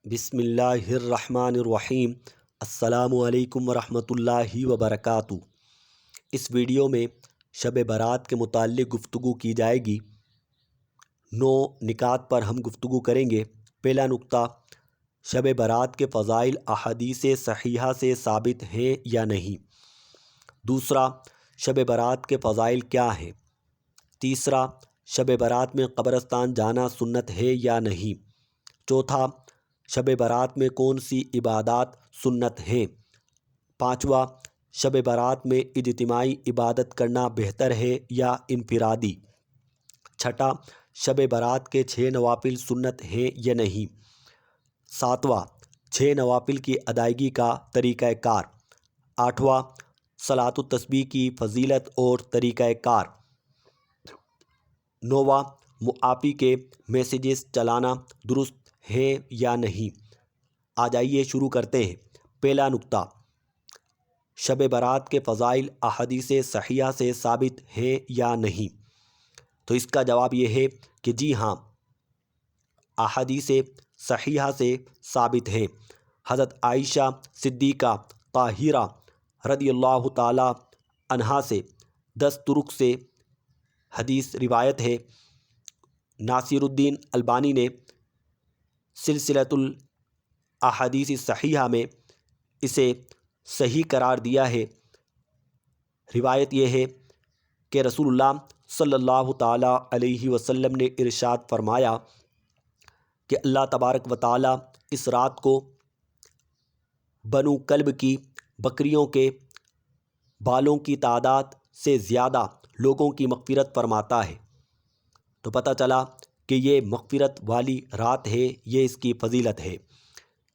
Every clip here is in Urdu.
بسم اللہ الرحمن الرحیم۔ السلام علیکم ورحمۃ اللہ وبرکاتہ۔ اس ویڈیو میں شب برات کے متعلق گفتگو کی جائے گی۔ 9 نکات پر ہم گفتگو کریں گے۔ پہلا نکتہ، شب برات کے فضائل احادیث صحیحہ سے ثابت ہیں یا نہیں۔ دوسرا، شب برات کے فضائل کیا ہیں۔ تیسرا، شب برات میں قبرستان جانا سنت ہے یا نہیں۔ چوتھا، شب برات میں کون سی عبادات سنت ہیں۔ پانچواں، شب برات میں اجتماعی عبادت کرنا بہتر ہے یا انفرادی۔ چھٹا، شب برات کے 6 نوافل سنت ہیں یا نہیں۔ ساتواں، 6 نوافل کی ادائیگی کا طریقہ کار۔ آٹھواں، صلاۃ التسبیح کی فضیلت اور طریقہ کار۔ نوواں، معافی کے میسیجز چلانا درست ہے یا نہیں۔ آ جائیے شروع کرتے ہیں۔ پہلا نکتہ، شب برات کے فضائل احادیث صحیحہ سے ثابت ہیں یا نہیں۔ تو اس کا جواب یہ ہے کہ جی ہاں، احادیث صحیحہ سے ثابت ہیں۔ حضرت عائشہ صدیقہ طاہرہ رضی اللہ تعالی عنہا سے 10 طرق سے حدیث روایت ہے۔ ناصر الدین البانی نے سلسلۃ الاحادیث صحیحہ میں اسے صحیح قرار دیا ہے۔ روایت یہ ہے کہ رسول اللہ صلی اللہ تعالی علیہ وسلم نے ارشاد فرمایا کہ اللہ تبارک و تعالی اس رات کو بنو کلب کی بکریوں کے بالوں کی تعداد سے زیادہ لوگوں کی مغفرت فرماتا ہے۔ تو پتہ چلا کہ یہ مغفرت والی رات ہے، یہ اس کی فضیلت ہے۔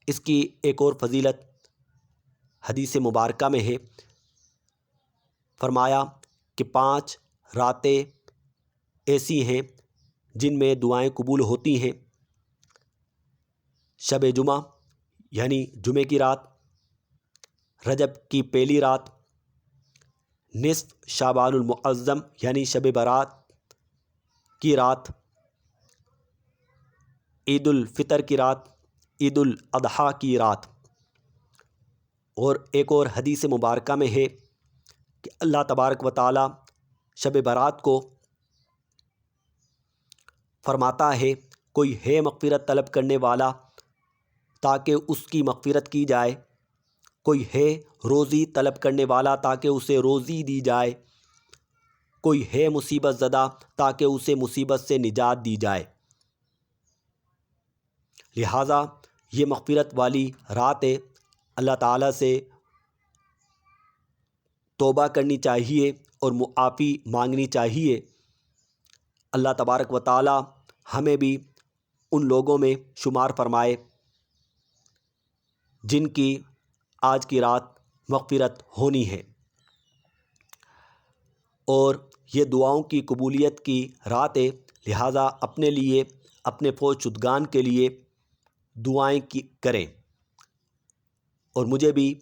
اس کی ایک اور فضیلت حدیث مبارکہ میں ہے۔ فرمایا کہ 5 راتیں ایسی ہیں جن میں دعائیں قبول ہوتی ہیں۔ شب جمعہ یعنی جمعے کی رات، رجب کی پہلی رات، نصف شعبان المعظم یعنی شب برات کی رات، عید الفطر کی رات، عید الاضحیٰ کی رات۔ اور ایک اور حدیث مبارکہ میں ہے کہ اللہ تبارک و تعالی شب برات کو فرماتا ہے کوئی ہے مغفرت طلب کرنے والا تاکہ اس کی مغفرت کی جائے، کوئی ہے روزی طلب کرنے والا تاکہ اسے روزی دی جائے، کوئی ہے مصیبت زدہ تاکہ اسے مصیبت سے نجات دی جائے۔ لہٰذا یہ مغفرت والی رات ہے۔ اللہ تعالیٰ سے توبہ کرنی چاہیے اور معافی مانگنی چاہیے۔ اللہ تبارک و تعالی ہمیں بھی ان لوگوں میں شمار فرمائے جن کی آج کی رات مغفرت ہونی ہے۔ اور یہ دعاؤں کی قبولیت کی رات ہے، لہٰذا اپنے لیے، اپنے فوت شدگان کے لیے دعائیں کریں اور مجھے بھی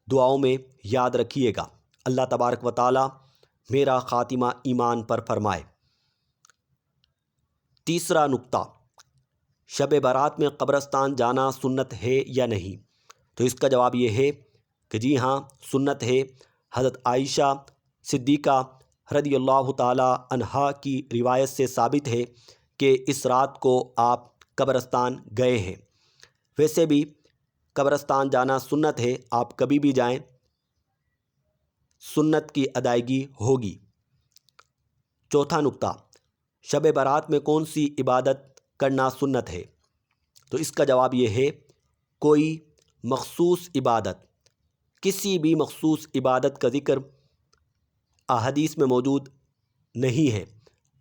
دعاؤں میں یاد رکھیے گا۔ اللہ تبارک و تعالی میرا خاتمہ ایمان پر فرمائے۔ تیسرا نکتہ، شب برات میں قبرستان جانا سنت ہے یا نہیں۔ تو اس کا جواب یہ ہے کہ جی ہاں، سنت ہے۔ حضرت عائشہ صدیقہ رضی اللہ تعالی عنہا کی روایت سے ثابت ہے کہ اس رات کو آپ قبرستان گئے ہیں۔ ویسے بھی قبرستان جانا سنت ہے، آپ کبھی بھی جائیں، سنت کی ادائیگی ہوگی۔ چوتھا نکتہ، شب برات میں کون سی عبادت کرنا سنت ہے۔ تو اس کا جواب یہ ہے کوئی مخصوص عبادت، کسی بھی مخصوص عبادت کا ذکر احادیث میں موجود نہیں ہے۔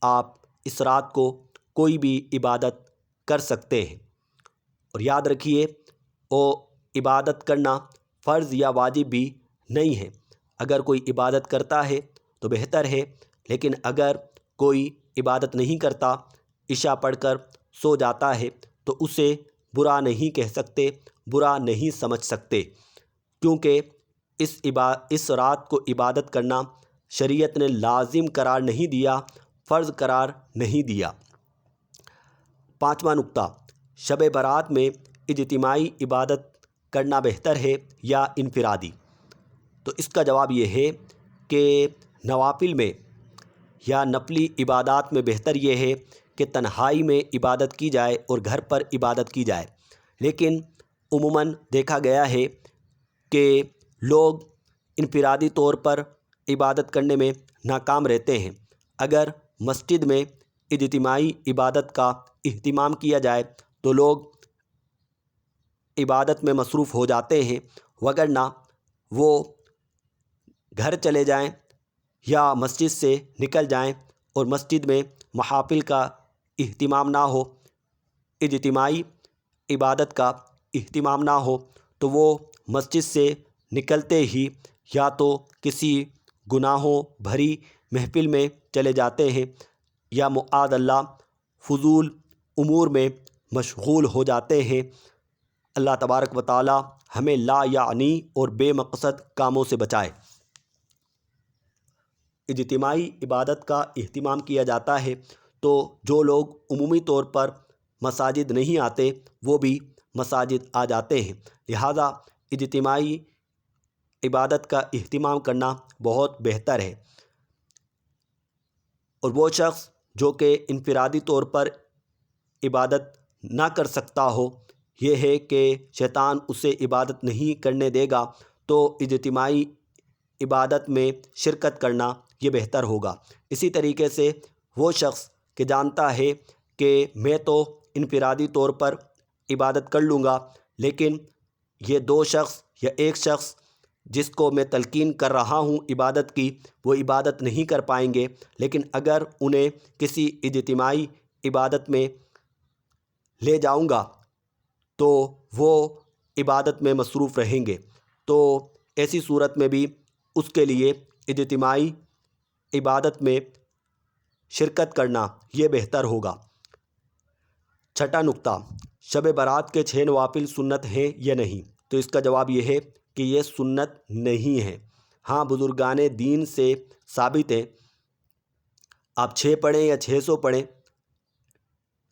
آپ اس رات کو کوئی بھی عبادت کر سکتے ہیں۔ اور یاد رکھیے، عبادت کرنا فرض یا واجب بھی نہیں ہے۔ اگر کوئی عبادت کرتا ہے تو بہتر ہے، لیکن اگر کوئی عبادت نہیں کرتا، عشاء پڑھ کر سو جاتا ہے، تو اسے برا نہیں کہہ سکتے، برا نہیں سمجھ سکتے، کیونکہ اس رات کو عبادت کرنا شریعت نے لازم قرار نہیں دیا، فرض قرار نہیں دیا۔ پانچواں نکتہ، شب برات میں اجتماعی عبادت کرنا بہتر ہے یا انفرادی؟ تو اس کا جواب یہ ہے کہ نوافل میں یا نفلی عبادات میں بہتر یہ ہے کہ تنہائی میں عبادت کی جائے اور گھر پر عبادت کی جائے، لیکن عموماً دیکھا گیا ہے کہ لوگ انفرادی طور پر عبادت کرنے میں ناکام رہتے ہیں۔ اگر مسجد میں اجتماعی عبادت کا اہتمام کیا جائے تو لوگ عبادت میں مصروف ہو جاتے ہیں، وگرنہ وہ گھر چلے جائیں یا مسجد سے نکل جائیں اور مسجد میں محافل کا اہتمام نہ ہو، اجتماعی عبادت کا اہتمام نہ ہو، تو وہ مسجد سے نکلتے ہی یا تو کسی گناہوں بھری محفل میں چلے جاتے ہیں یا معاذ اللہ فضول امور میں مشغول ہو جاتے ہیں۔ اللہ تبارک و تعالی ہمیں لا یعنی اور بے مقصد کاموں سے بچائے۔ اجتماعی عبادت کا اہتمام کیا جاتا ہے تو جو لوگ عمومی طور پر مساجد نہیں آتے وہ بھی مساجد آ جاتے ہیں، لہذا اجتماعی عبادت کا اہتمام کرنا بہت بہتر ہے۔ اور وہ شخص جو کہ انفرادی طور پر عبادت نہ کر سکتا ہو، یہ ہے کہ شیطان اسے عبادت نہیں کرنے دے گا، تو اجتماعی عبادت میں شرکت کرنا یہ بہتر ہوگا۔ اسی طریقے سے وہ شخص کہ جانتا ہے کہ میں تو انفرادی طور پر عبادت کر لوں گا، لیکن یہ دو شخص یا ایک شخص جس کو میں تلقین کر رہا ہوں عبادت کی، وہ عبادت نہیں کر پائیں گے، لیکن اگر انہیں کسی اجتماعی عبادت میں لے جاؤں گا تو وہ عبادت میں مصروف رہیں گے، تو ایسی صورت میں بھی اس کے لیے اجتماعی عبادت میں شرکت کرنا یہ بہتر ہوگا۔ چھٹا نکتہ، شب برات کے 6 نوافل سنت ہیں یا نہیں؟ تو اس کا جواب یہ ہے کہ یہ سنت نہیں ہے۔ ہاں، بزرگان دین سے ثابت ہے، آپ 6 پڑھیں یا 600 پڑھیں،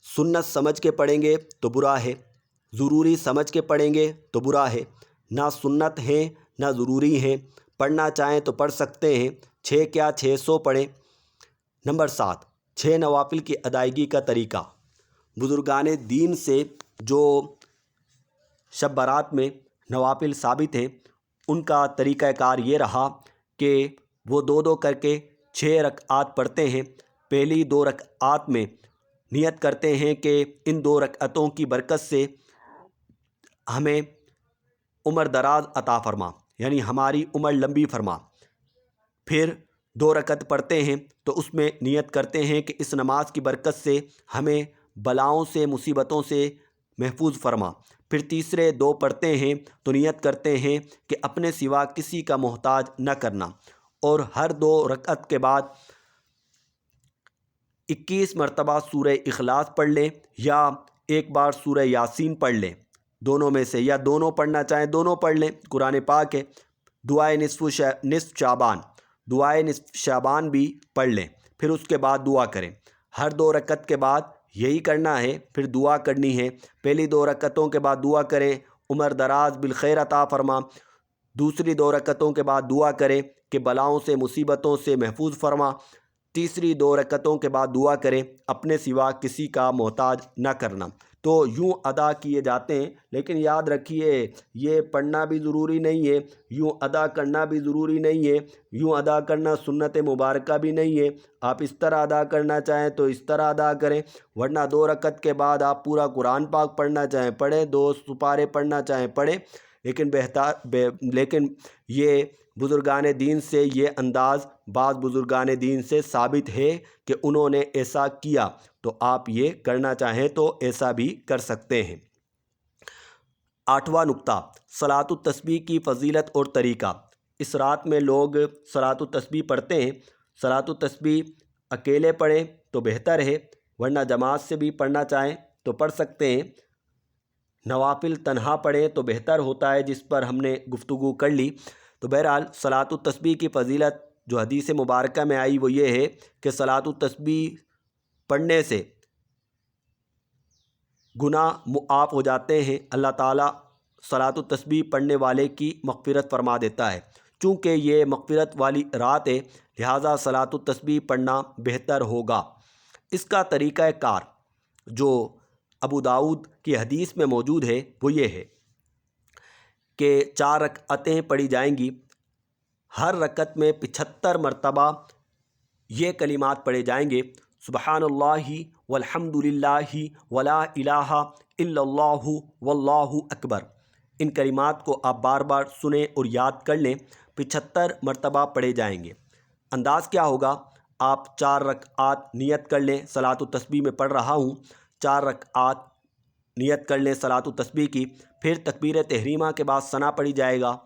سنت سمجھ کے پڑھیں گے تو برا ہے، ضروری سمجھ کے پڑھیں گے تو برا ہے۔ نہ سنت ہیں نہ ضروری ہیں، پڑھنا چاہیں تو پڑھ سکتے ہیں، 6 کیا 600 پڑھیں۔ نمبر 7، 6 نوافل کی ادائیگی کا طریقہ۔ بزرگان دین سے جو شب برات میں نوافل ثابت ہیں ان کا طریقہ کار یہ رہا کہ وہ 2 کر کے 6 رکعات پڑھتے ہیں۔ پہلی 2 رکعات میں نیت کرتے ہیں کہ ان 2 رکعتوں کی برکت سے ہمیں عمر دراز عطا فرما، یعنی ہماری عمر لمبی فرما۔ پھر 2 رکعت پڑھتے ہیں تو اس میں نیت کرتے ہیں کہ اس نماز کی برکت سے ہمیں بلاؤں سے مصیبتوں سے محفوظ فرما۔ پھر تیسرے 2 پڑھتے ہیں تو نیت کرتے ہیں کہ اپنے سوا کسی کا محتاج نہ کرنا، اور ہر 2 رکعت کے بعد 21 مرتبہ سورہ اخلاص پڑھ لیں یا ایک بار سورہ یاسین پڑھ لیں، دونوں میں سے، یا دونوں پڑھنا چاہیں دونوں پڑھ لیں، قرآن پاک ہے۔ دعائے نصف شعبان، دعائے نصف شعبان بھی پڑھ لیں، پھر اس کے بعد دعا کریں۔ ہر 2 رکعت کے بعد یہی کرنا ہے، پھر دعا کرنی ہے۔ پہلی 2 رکعتوں کے بعد دعا کریں عمر دراز بالخیر عطا فرما، دوسری 2 رکعتوں کے بعد دعا کریں کہ بلاؤں سے مصیبتوں سے محفوظ فرما، تیسری 2 رکعتوں کے بعد دعا کریں اپنے سوا کسی کا محتاج نہ کرنا۔ تو یوں ادا کیے جاتے ہیں، لیکن یاد رکھیے یہ پڑھنا بھی ضروری نہیں ہے، یوں ادا کرنا بھی ضروری نہیں ہے، یوں ادا کرنا سنت مبارکہ بھی نہیں ہے۔ آپ اس طرح ادا کرنا چاہیں تو اس طرح ادا کریں، ورنہ 2 رکعت کے بعد آپ پورا قرآن پاک پڑھنا چاہیں پڑھیں، 2 سپارے پڑھنا چاہیں پڑھیں، لیکن یہ بزرگان دین سے یہ انداز بعض بزرگان دین سے ثابت ہے کہ انہوں نے ایسا کیا، تو آپ یہ کرنا چاہیں تو ایسا بھی کر سکتے ہیں۔ 8واں نکتہ، صلاۃ التسبیح کی فضیلت اور طریقہ۔ اس رات میں لوگ صلاۃ التسبیح پڑھتے ہیں۔ صلاۃ التسبیح اکیلے پڑھیں تو بہتر ہے، ورنہ جماعت سے بھی پڑھنا چاہیں تو پڑھ سکتے ہیں۔ نوافل تنہا پڑھیں تو بہتر ہوتا ہے، جس پر ہم نے گفتگو کر لی۔ تو بہرحال صلاۃ التسبیح کی فضیلت جو حدیث مبارکہ میں آئی وہ یہ ہے کہ صلاۃ التسبیح پڑھنے سے گناہ معاف ہو جاتے ہیں، اللہ تعالیٰ صلاۃ التسبیح پڑھنے والے کی مغفرت فرما دیتا ہے۔ چونکہ یہ مغفرت والی رات ہے لہٰذا صلاۃ التسبیح پڑھنا بہتر ہوگا۔ اس کا طریقہ کار جو ابو داؤد کی حدیث میں موجود ہے وہ یہ ہے کہ 4 رکعتیں پڑھی جائیں گی، ہر رکعت میں 75 مرتبہ یہ کلمات پڑھے جائیں گے: سبحان اللہ والحمد للہ ولا الہ الا اللہ واللہ اکبر۔ ان کلمات کو آپ بار بار سنیں اور یاد کر لیں، 75 مرتبہ پڑھے جائیں گے۔ انداز کیا ہوگا؟ آپ 4 رکعات نیت کر لیں، صلاۃ التسبیح میں پڑھ رہا ہوں، 4 رکعات نیت کر لیں صلاۃ التسبیح کی، پھر تکبیر تحریمہ کے بعد ثنا پڑھی جائے گا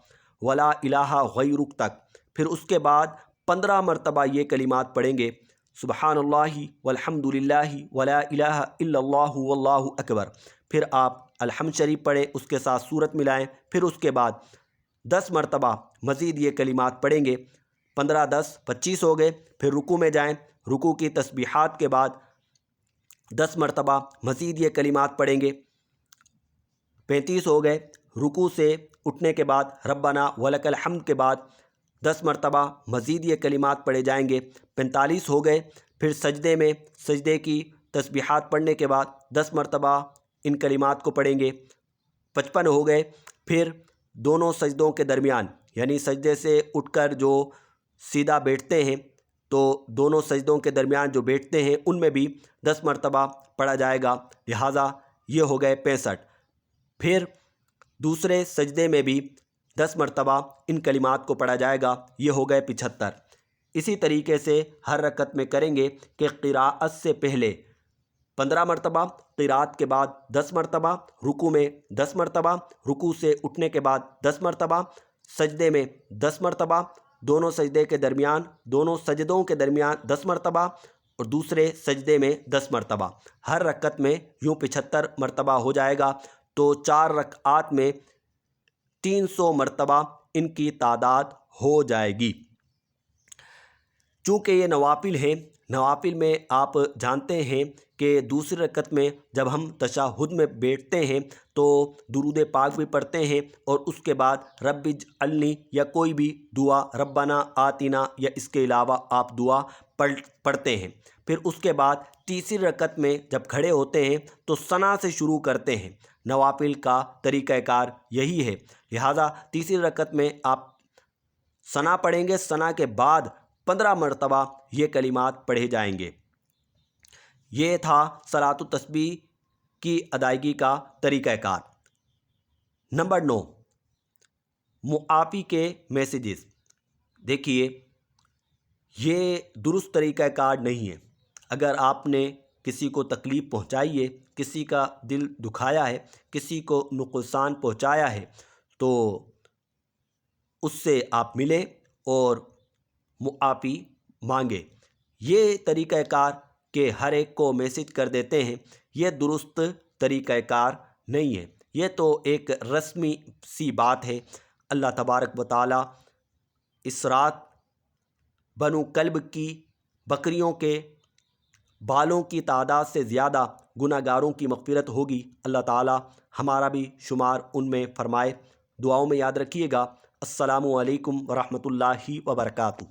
ولا الہ غیرک تک، پھر اس کے بعد 15 مرتبہ یہ کلمات پڑھیں گے: سبحان اللہ والحمد للہ ولا الہ الا اللہ واللہ اکبر۔ پھر آپ الحمد شریف پڑھیں، اس کے ساتھ سورت ملائیں، پھر اس کے بعد 10 مرتبہ مزید یہ کلمات پڑھیں گے، 15 10 25 ہو گئے۔ پھر رکوع میں جائیں، رکوع کی تسبیحات کے بعد 10 مرتبہ مزید یہ کلمات پڑھیں گے، 35 ہو گئے۔ رکوع سے اٹھنے کے بعد ربنا ولک الحمد کے بعد 10 مرتبہ مزید یہ کلمات پڑھے جائیں گے، 45 ہو گئے۔ پھر سجدے میں سجدے کی تسبیحات پڑھنے کے بعد 10 مرتبہ ان کلمات کو پڑھیں گے، 55 ہو گئے۔ پھر دونوں سجدوں کے درمیان یعنی سجدے سے اٹھ کر جو سیدھا بیٹھتے ہیں تو دونوں سجدوں کے درمیان جو بیٹھتے ہیں ان میں بھی 10 مرتبہ پڑھا جائے گا، لہٰذا یہ ہو گئے 65۔ پھر دوسرے سجدے میں بھی 10 مرتبہ ان کلمات کو پڑھا جائے گا، یہ ہو گئے 75۔ اسی طریقے سے ہر رکعت میں کریں گے کہ قراءت سے پہلے 15 مرتبہ، قراءت کے بعد 10 مرتبہ، رکوع میں 10 مرتبہ، رکوع سے اٹھنے کے بعد 10 مرتبہ، سجدے میں 10 مرتبہ، دونوں سجدے کے درمیان دونوں سجدوں کے درمیان 10 مرتبہ اور دوسرے سجدے میں 10 مرتبہ۔ ہر رکعت میں یوں 75 مرتبہ ہو جائے گا، تو 4 رکعات میں 300 مرتبہ ان کی تعداد ہو جائے گی۔ چونکہ یہ نوافل ہیں، نوافل میں آپ جانتے ہیں کہ دوسری رکعت میں جب ہم تشہد میں بیٹھتے ہیں تو درود پاک بھی پڑھتے ہیں اور اس کے بعد رب اجعلنی یا کوئی بھی دعا، ربنا آتنا یا اس کے علاوہ آپ دعا پڑھتے ہیں۔ پھر اس کے بعد تیسری رکعت میں جب کھڑے ہوتے ہیں تو ثنا سے شروع کرتے ہیں۔ نوافل کا طریقہ کار یہی ہے، لہٰذا تیسری رکعت میں آپ ثنا پڑھیں گے، ثنا کے بعد 15 مرتبہ یہ کلمات پڑھے جائیں گے۔ یہ تھا صلاۃ التسبیح کی ادائیگی کا طریقہ کار۔ نمبر 9، معافی کے میسیجز۔ دیکھیے یہ درست طریقہ کار نہیں ہے۔ اگر آپ نے کسی کو تکلیف پہنچائی ہے، کسی کا دل دکھایا ہے، کسی کو نقصان پہنچایا ہے تو اس سے آپ ملیں اور معافی مانگے۔ یہ طریقہ کار کہ ہر ایک کو میسج کر دیتے ہیں، یہ درست طریقہ کار نہیں ہے، یہ تو ایک رسمی سی بات ہے۔ اللہ تبارک و تعالی اس رات بنو کلب کی بکریوں کے بالوں کی تعداد سے زیادہ گناہ گاروں کی مغفرت ہوگی۔ اللہ تعالی ہمارا بھی شمار ان میں فرمائے۔ دعاؤں میں یاد رکھیے گا۔ السلام علیکم ورحمۃ اللہ وبرکاتہ۔